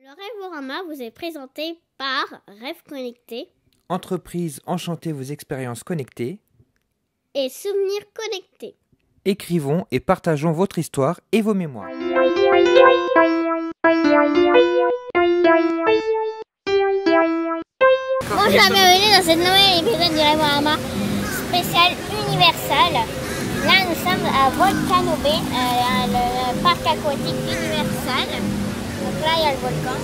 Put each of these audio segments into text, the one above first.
Le Rêvorama vous est présenté par Rêve Connecté, Entreprise enchantez vos expériences connectées. et Souvenirs Connectés. Écrivons et partageons votre histoire et vos mémoires. Bonjour et bienvenue dans ce nouvel épisode du Rêvorama spécial Universal. Là nous sommes à Volcano Bay, le parc aquatique Universal. Donc là il y a le volcan.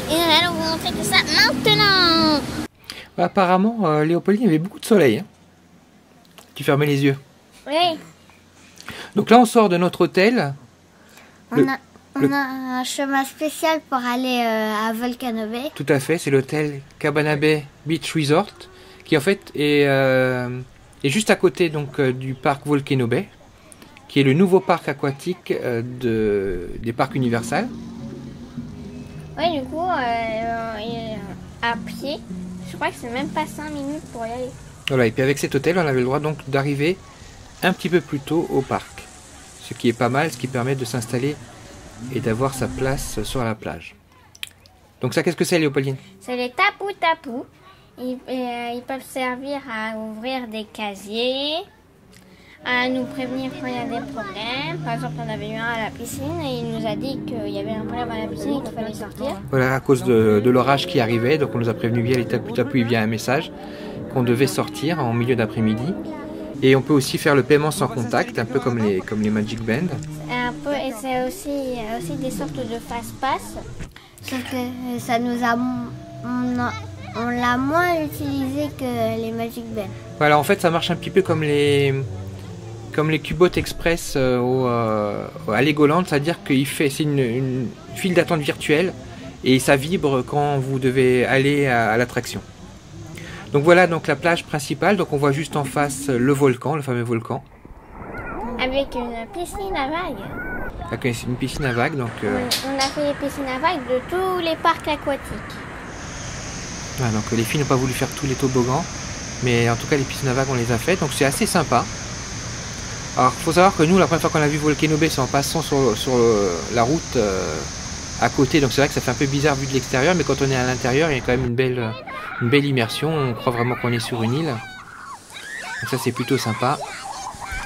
Et nous allons vous montrer tout ça maintenant. Apparemment, Léopoldine, il y avait beaucoup de soleil. Hein. Tu fermais les yeux. Oui, Donc là, on sort de notre hôtel. on a un chemin spécial pour aller à Volcano Bay. Tout à fait, c'est l'hôtel Cabana Bay Beach Resort, qui en fait est juste à côté donc, du parc Volcano Bay, qui est le nouveau parc aquatique des parcs Universal. Oui, du coup, à pied, je crois que c'est même pas 5 minutes pour y aller. Voilà, et puis avec cet hôtel, on avait le droit donc d'arriver un petit peu plus tôt au parc. Ce qui est pas mal, ce qui permet de s'installer et d'avoir sa place sur la plage. Donc ça, qu'est-ce que c'est, Léopoldine? C'est les tapou-tapou. Ils peuvent servir à ouvrir des casiers, à nous prévenir quand il y a des problèmes. Par exemple, on avait eu un à la piscine et il nous a dit qu'il y avait un problème à la piscine et qu'il fallait sortir. Voilà, à cause de l'orage qui arrivait, donc on nous a prévenu via les tapou-tapou et via un message qu'on devait sortir en milieu d'après-midi. Et on peut aussi faire le paiement sans contact, un peu comme les Magic Band. Et c'est aussi des sortes de fast-pass. Sauf que ça nous a... On l'a moins utilisé que les Magic Band. Voilà, en fait, ça marche un petit peu comme les Cubot Express à Legoland, c'est-à-dire c'est une file d'attente virtuelle et ça vibre quand vous devez aller à l'attraction. Donc voilà donc la plage principale, donc on voit juste en face le volcan, le fameux volcan. Avec une piscine à vagues. Avec une piscine à vagues, donc... On a fait les piscines à vagues de tous les parcs aquatiques. Voilà, donc les filles n'ont pas voulu faire tous les toboggans, mais en tout cas les piscines à vagues on les a faites, donc c'est assez sympa. Alors il faut savoir que nous, la première fois qu'on a vu Volcano Bay, c'est en passant sur la route à côté, donc c'est vrai que ça fait un peu bizarre vu de l'extérieur, mais quand on est à l'intérieur, il y a quand même une belle immersion, on croit vraiment qu'on est sur une île. Donc ça c'est plutôt sympa,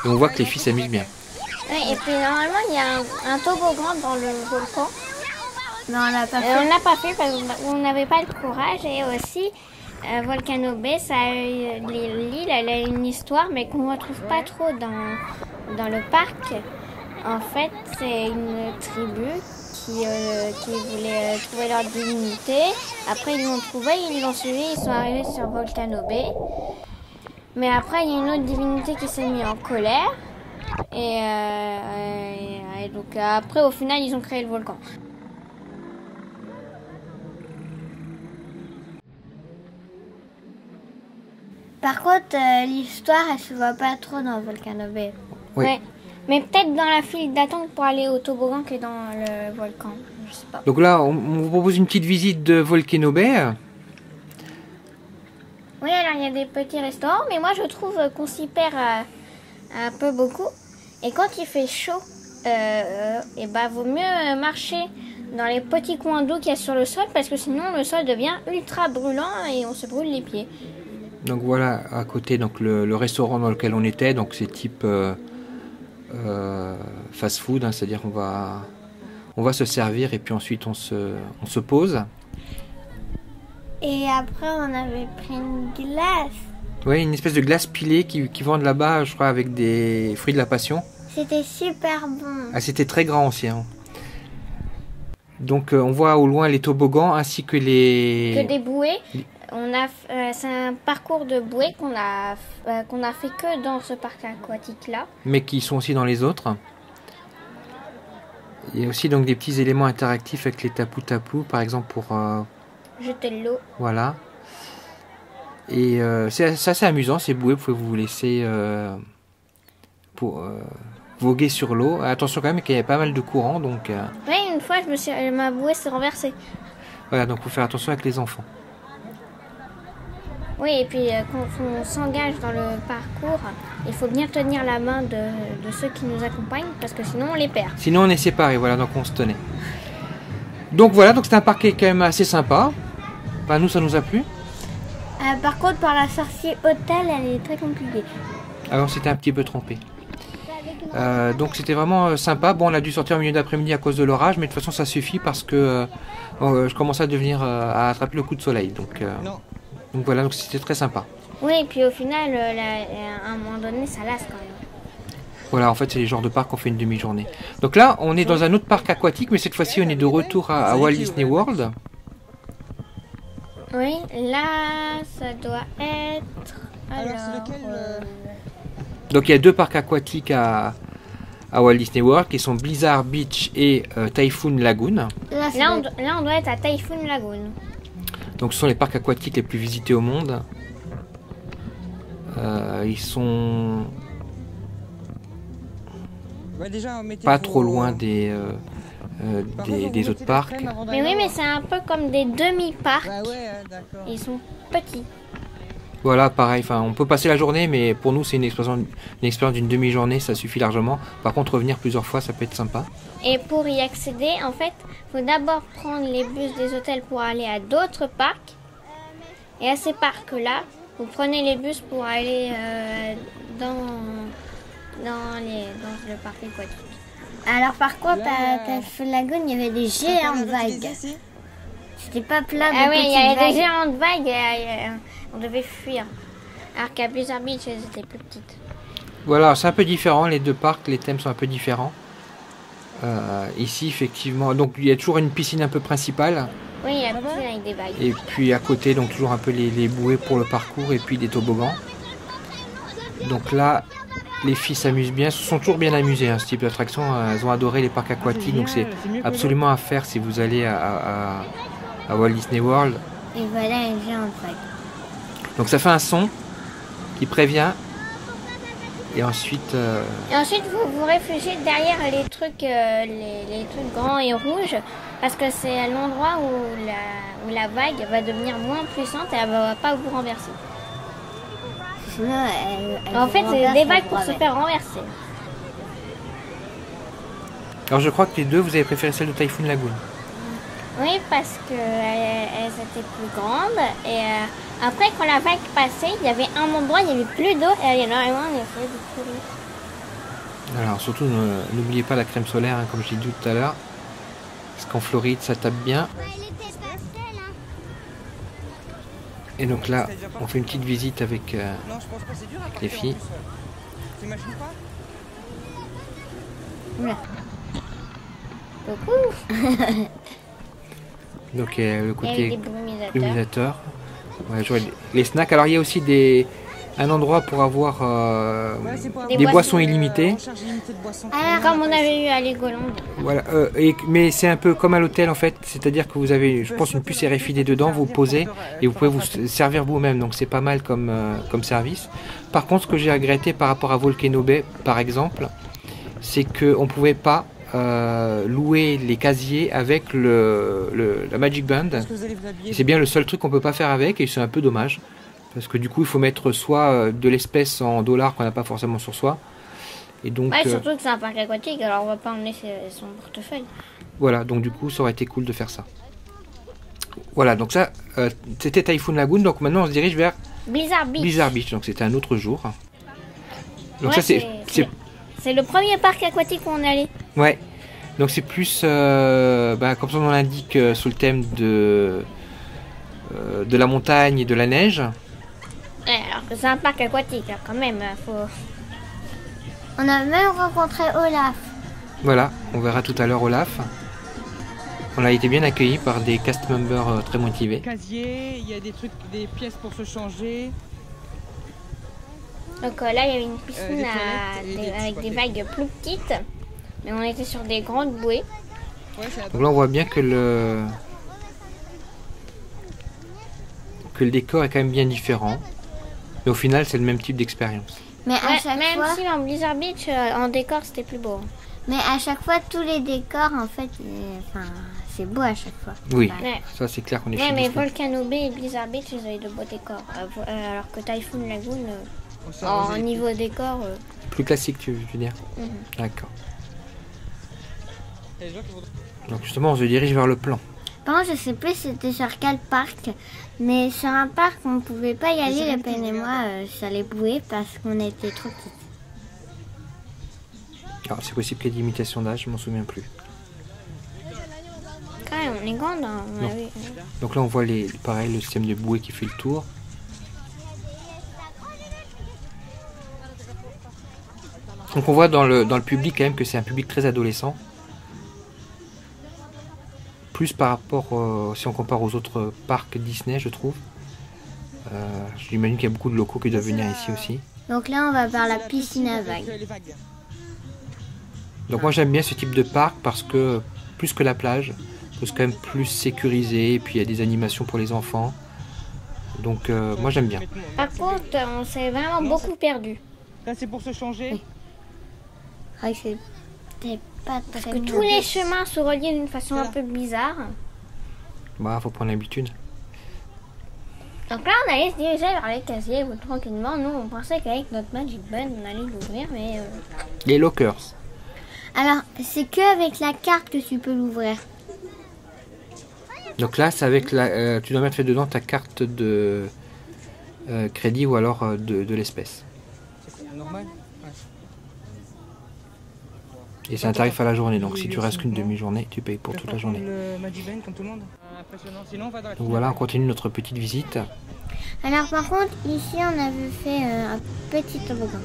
et on voit que les filles s'amusent bien. Oui, et puis normalement il y a un toboggan dans le volcan. Non, on l'a pas fait. On l'a pas fait parce qu'on n'avait pas le courage, et aussi Volcano Bay, l'île, elle a une histoire mais qu'on ne retrouve pas trop dans le parc. En fait, c'est une tribu qui voulait trouver leur divinité. Après, ils l'ont trouvé, ils l'ont suivi, ils sont arrivés sur Volcano Bay. Mais après, il y a une autre divinité qui s'est mise en colère. Et donc après, au final, ils ont créé le volcan. Par contre, l'histoire, elle se voit pas trop dans Volcano Bay. Oui. Ouais. Mais peut-être dans la file d'attente pour aller au toboggan que dans le volcan. Je sais pas. Donc là, on vous propose une petite visite de Volcano Bay. Oui, alors il y a des petits restaurants, mais moi je trouve qu'on s'y perd un peu beaucoup. Et quand il fait chaud, vaut mieux marcher dans les petits coins d'eau qu'il y a sur le sol, parce que sinon le sol devient ultra brûlant et on se brûle les pieds. Donc voilà, à côté, donc le restaurant dans lequel on était, donc c'est type fast-food, hein, c'est-à-dire on va se servir et puis ensuite on se pose. Et après, on avait pris une glace. Oui, une espèce de glace pilée qui vendent là-bas, je crois, avec des fruits de la passion. C'était super bon. Ah, c'était très grand aussi. Hein. Donc on voit au loin les toboggans ainsi que Que des bouées. C'est un parcours de bouées qu'on a fait que dans ce parc aquatique-là. Mais qui sont aussi dans les autres. Il y a aussi donc des petits éléments interactifs avec les tapou-tapou, par exemple pour... jeter de l'eau. Voilà. Et c'est assez amusant ces bouées, vous pouvez vous laisser voguer sur l'eau. Attention quand même qu'il y a pas mal de courant, donc... Oui, une fois, ma bouée s'est renversée. Voilà, donc il faut faire attention avec les enfants. Oui, et puis quand on s'engage dans le parcours, il faut bien tenir la main de ceux qui nous accompagnent parce que sinon on les perd. Sinon on est séparés, voilà, donc on se tenait. Donc voilà, donc c'est un parc qui est quand même assez sympa. Enfin, nous, ça nous a plu. Par contre, par la sortie hôtel, elle est très compliquée. Alors, on s'était un petit peu trompé. Donc c'était vraiment sympa. Bon, on a dû sortir au milieu d'après-midi à cause de l'orage, mais de toute façon ça suffit parce que je commençais à attraper le coup de soleil. Donc voilà, donc c'était très sympa. Oui, et puis au final, à un moment donné, ça lasse quand même. Voilà, en fait c'est les genres de parcs qu'on fait une demi-journée. Donc là, on est dans un autre parc aquatique, mais cette fois-ci on est de retour à Walt Disney World. Oui, là, ça doit être... Alors c'est lequel Donc il y a deux parcs aquatiques à Walt Disney World qui sont Blizzard Beach et Typhoon Lagoon. Là, on doit être à Typhoon Lagoon. Donc ce sont les parcs aquatiques les plus visités au monde. Ils sont Ouais, déjà, pas trop loin des autres parcs. Mais oui, mais c'est un peu comme des demi-parcs. Bah ouais, d'accord. Ils sont petits. Voilà, pareil, enfin, on peut passer la journée, mais pour nous c'est une expérience d'une demi-journée, ça suffit largement. Par contre, revenir plusieurs fois, ça peut être sympa. Et pour y accéder, en fait, il faut d'abord prendre les bus des hôtels pour aller à d'autres parcs. Et à ces parcs-là, vous prenez les bus pour aller dans le parc aquatique. Alors par contre, Là, à Typhoon Lagoon, il y avait des géantes vagues. C'était pas plat de Ah oui, il y petites avait des vagues. géantes vagues et on devait fuir. Alors qu'à Blizzard Beach, elles étaient plus petites. Voilà, c'est un peu différent, les deux parcs, les thèmes sont un peu différents. Ici, effectivement, donc il y a toujours une piscine un peu principale. Oui, il y a piscine avec des vagues. Et puis à côté, donc toujours un peu les bouées pour le parcours et puis des toboggans. Donc là, les filles s'amusent bien, se sont toujours bien amusées, hein, ce type d'attraction. Elles ont adoré les parcs aquatiques, donc c'est absolument à faire si vous allez à Walt Disney World. Et voilà une géante vague. Donc ça fait un son qui prévient. Et ensuite, Et ensuite, vous réfugiez derrière les trucs grands et rouges, parce que c'est l'endroit où la vague va devenir moins puissante et elle va pas vous renverser. Sinon, elle En vous fait, c'est renverse des le vagues pour bras se avec. faire renverser. alors je crois que les deux, vous avez préféré celle de Typhoon Lagoon. Oui, parce que elles étaient plus grandes. Et après, quand la vague passait, il y avait un endroit, il n'y avait plus d'eau. Et énormément, on essayait de courir. Alors surtout, n'oubliez pas la crème solaire, hein, comme j'ai dit tout à l'heure. Parce qu'en Floride, ça tape bien. Et donc là, on fait une petite visite avec Non, je pense pas, c'est dur à partir les filles. en plus. T'imagines pas Coucou. Donc le Et avec des côté brumisateurs. illuminateur. Ouais, je vois les snacks. Alors il y a aussi un endroit pour avoir Ouais, c'est pour Des des avoir, boissons illimitées. en charge illimitée de boissons. Comme on avait eu à Legoland. Voilà, mais c'est un peu comme à l'hôtel en fait, c'est-à-dire que vous avez, je pense, une puce RFID dedans, vous posez et vous pouvez vous servir vous-même, donc c'est pas mal comme service. Par contre, ce que j'ai regretté par rapport à Volcano Bay, par exemple, c'est qu'on ne pouvait pas louer les casiers avec la Magic Band. Est-ce que vous allez vous habiller Et c'est bien le seul truc qu'on peut pas faire avec, et c'est un peu dommage, parce que du coup, il faut mettre soit de l'espèce en dollars qu'on n'a pas forcément sur soi, et donc Ouais, surtout que c'est un parc aquatique, alors on va pas emmener son portefeuille. voilà, donc du coup, ça aurait été cool de faire ça. Voilà, donc ça, c'était Typhoon Lagoon. Donc maintenant, on se dirige vers Blizzard Beach. Blizzard Beach. Donc c'était un autre jour. Donc Ouais, ça, c'est le premier parc aquatique où on est allé. ouais. Donc c'est plus, comme son nom l'indique, sous le thème de la montagne et de la neige. Ouais, alors que c'est un parc aquatique, alors quand même, faut... On a même rencontré Olaf. Voilà, on verra tout à l'heure Olaf. On a été bien accueillis par des cast members très motivés. Casier, il y a des trucs, des pièces pour se changer. Donc là, il y avait une piscine Des toilettes et des avec des toilettes. vagues plus petites. Mais on était sur des grandes bouées. Ouais, c'est la Donc là, on voit bien que le décor est quand même bien différent. Mais au final, c'est le même type d'expérience. Mais à Ouais, chaque même fois, si en Blizzard Beach, en décor, c'était plus beau. Mais à chaque fois, tous les décors, en fait, c'est beau à chaque fois. Oui, Ouais. ça c'est clair qu'on est Ouais, chez mais Disney. Volcano Bay et Blizzard Beach, ils avaient de beaux décors. Alors que Typhoon Lagoon, On sort en aux niveau décor, Plus classique, tu veux dire. D'accord. Il y a des gens qui voudraient- Donc justement, on se dirige vers le plan. Par contre, je sais plus c'était sur quel parc, mais sur un parc, on pouvait pas y aller, le Pen et moi, sur les bouées, parce qu'on était trop petites. Alors c'est possible qu'il y ait d'imitation d'âge, je m'en souviens plus. quand même, on est grande. Hein, on Non. a vu. Donc là on voit pareil, le système de bouée qui fait le tour. Donc on voit dans le public quand même que c'est un public très adolescent. Plus par rapport, si on compare aux autres parcs Disney, je trouve. J'imagine qu'il y a beaucoup de locaux qui doivent venir ici aussi. Donc là, on va vers la piscine à vagues. Les vagues. Donc moi j'aime bien ce type de parc parce que plus que la plage, c'est quand même plus sécurisé et puis il y a des animations pour les enfants. Donc moi j'aime bien. Par contre, on s'est vraiment beaucoup perdu. Là, c'est pour se changer. Oui. Ah, c'était pas Parce très que tous les chemins se relient d'une façon un peu bizarre. Bah faut prendre l'habitude. Donc là, on allait se diriger vers les casiers tranquillement. Nous, on pensait qu'avec notre Magic Band, on allait l'ouvrir, mais... Les lockers. Alors, c'est que avec la carte que tu peux l'ouvrir. Donc là c'est avec la... tu dois mettre dedans ta carte de crédit ou alors de l'espèce. C'est normal. Ouais. Et c'est un tarif à la journée, donc si tu restes qu'une demi-journée, tu payes pour Tu toute vas la pas journée. prendre le Magic Band comme tout le monde. Impressionnant. Sinon, on va dans la Donc voilà, on continue notre petite visite. Alors, par contre, ici, on avait fait un petit toboggan.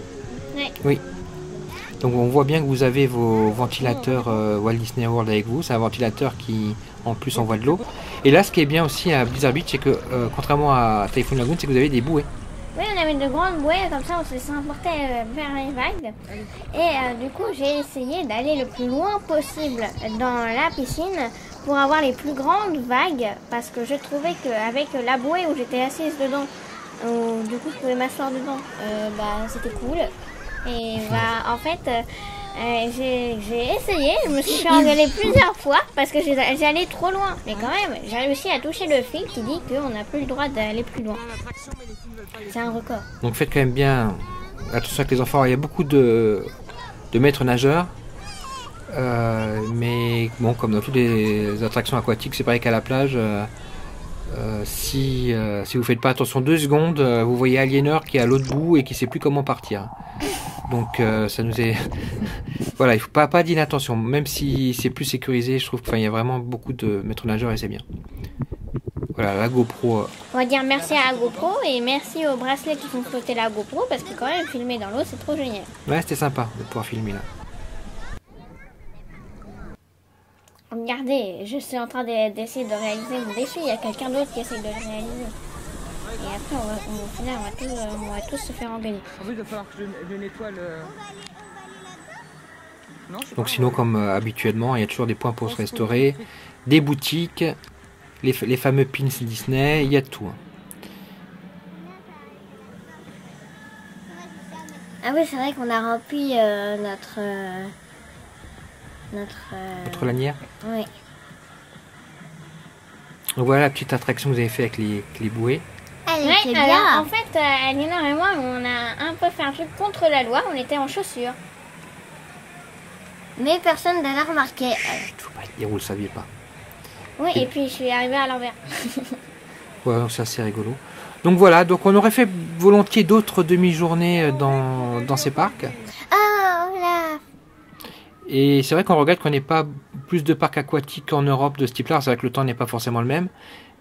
Oui. Donc on voit bien que vous avez vos ventilateurs Walt Disney World avec vous. C'est un ventilateur qui en plus envoie de l'eau. Et là ce qui est bien aussi à Blizzard Beach, c'est que contrairement à Typhoon Lagoon, c'est que vous avez des bouées. Oui, on avait de grandes bouées, comme ça on se laissait emporter vers les vagues. Et du coup, j'ai essayé d'aller le plus loin possible dans la piscine pour avoir les plus grandes vagues, parce que je trouvais qu'avec la bouée où j'étais assise dedans, où du coup je pouvais m'asseoir dedans, c'était cool. Et en fait, j'ai essayé, je me suis fait engueuler plusieurs fois parce que j'allais trop loin. Mais quand même, j'ai réussi à toucher le fil qui dit qu'on n'a plus le droit d'aller plus loin. C'est un record. Donc faites quand même bien attention avec les enfants. Il y a beaucoup de maîtres nageurs. Mais bon, comme dans toutes les attractions aquatiques, c'est pareil qu'à la plage. Si vous faites pas attention 2 secondes, vous voyez Aliénor qui est à l'autre bout et qui sait plus comment partir. Donc ça nous est... voilà, il faut pas d'inattention. Même si c'est plus sécurisé, je trouve qu'il y a vraiment beaucoup de maîtres nageurs et c'est bien. Voilà, la GoPro. On va dire merci à la GoPro et merci aux bracelets qui font flotter la GoPro parce que quand même filmer dans l'eau c'est trop génial. Ouais, c'était sympa de pouvoir filmer là. Regardez, je suis en train d'essayer de réaliser mon défi, il y a quelqu'un d'autre qui essaie de le réaliser. Et après au final on va tous se faire engueuler. En fait, il va falloir que je nettoie le... Non, je sais Donc pas, sinon, comme habituellement, il y a toujours des points pour se restaurer, des boutiques, les fameux pins Disney, il y a de tout. Ah oui, c'est vrai qu'on a rempli notre Votre lanière. Oui. Donc voilà la petite attraction que vous avez fait avec les bouées. Elle Ouais, était alors, bien. en fait, Aliénor et moi, on a un peu fait un truc contre la loi, on était en chaussures. Mais personne ne l'a remarqué. Il faut pas le dire, vous le saviez pas. Oui, et puis je suis arrivée à l'envers. Ouais, donc c'est assez rigolo. Donc voilà, donc on aurait fait volontiers d'autres demi-journées dans ces parcs. Ah, là. Et c'est vrai qu'on regrette qu'on n'ait pas plus de parcs aquatiques en Europe de ce type-là. C'est vrai que le temps n'est pas forcément le même.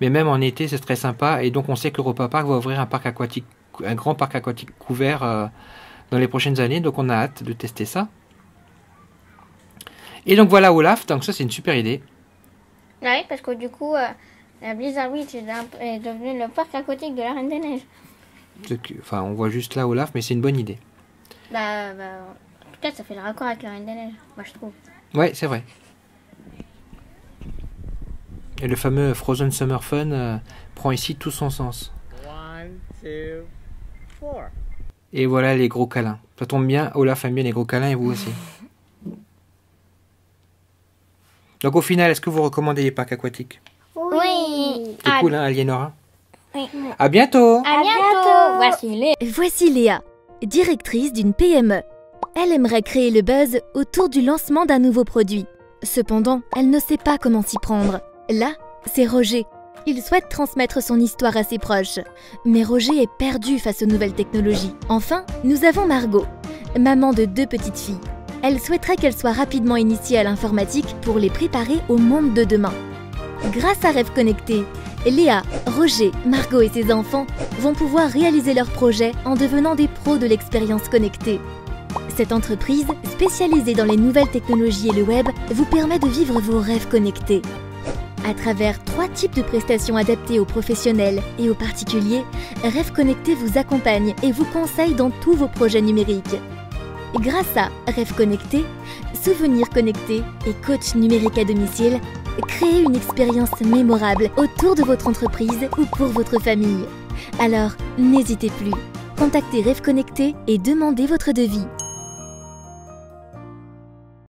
Mais même en été, c'est très sympa. Et donc on sait qu'Europa Park va ouvrir un grand parc aquatique couvert dans les prochaines années. Donc on a hâte de tester ça. Et donc voilà Olaf. Donc ça c'est une super idée. Oui, parce que du coup, la Blizzard Beach est devenu le parc aquatique de la Reine des Neiges. Enfin on voit juste là Olaf, mais c'est une bonne idée. En tout cas, ça fait le raccord avec la Reine des Neiges, moi je trouve. Ouais, c'est vrai. Et le fameux Frozen Summer Fun prend ici tout son sens. 1, 2, 4. Et voilà les gros câlins. Ça tombe bien, Olaf aime bien les gros câlins et vous aussi. Donc au final, est-ce que vous recommandez les parcs aquatiques? Oui. C'est cool, hein, Aliénora? Oui. À bientôt! À bientôt. Voici Léa, directrice d'une PME. Elle aimerait créer le buzz autour du lancement d'un nouveau produit. Cependant, elle ne sait pas comment s'y prendre. Là, c'est Roger. Il souhaite transmettre son histoire à ses proches. Mais Roger est perdu face aux nouvelles technologies. Enfin, nous avons Margot, maman de 2 petites filles. Elle souhaiterait qu'elles soient rapidement initiées à l'informatique pour les préparer au monde de demain. Grâce à Rêve Connecté, Léa, Roger, Margot et ses enfants vont pouvoir réaliser leurs projets en devenant des pros de l'expérience connectée. Cette entreprise, spécialisée dans les nouvelles technologies et le web, vous permet de vivre vos rêves connectés. À travers 3 types de prestations adaptées aux professionnels et aux particuliers, Rêve Connecté vous accompagne et vous conseille dans tous vos projets numériques. Grâce à Rêve Connecté, Souvenirs Connectés et coach numérique à domicile, créez une expérience mémorable autour de votre entreprise ou pour votre famille. Alors, n'hésitez plus. Contactez Rêve Connecté et demandez votre devis.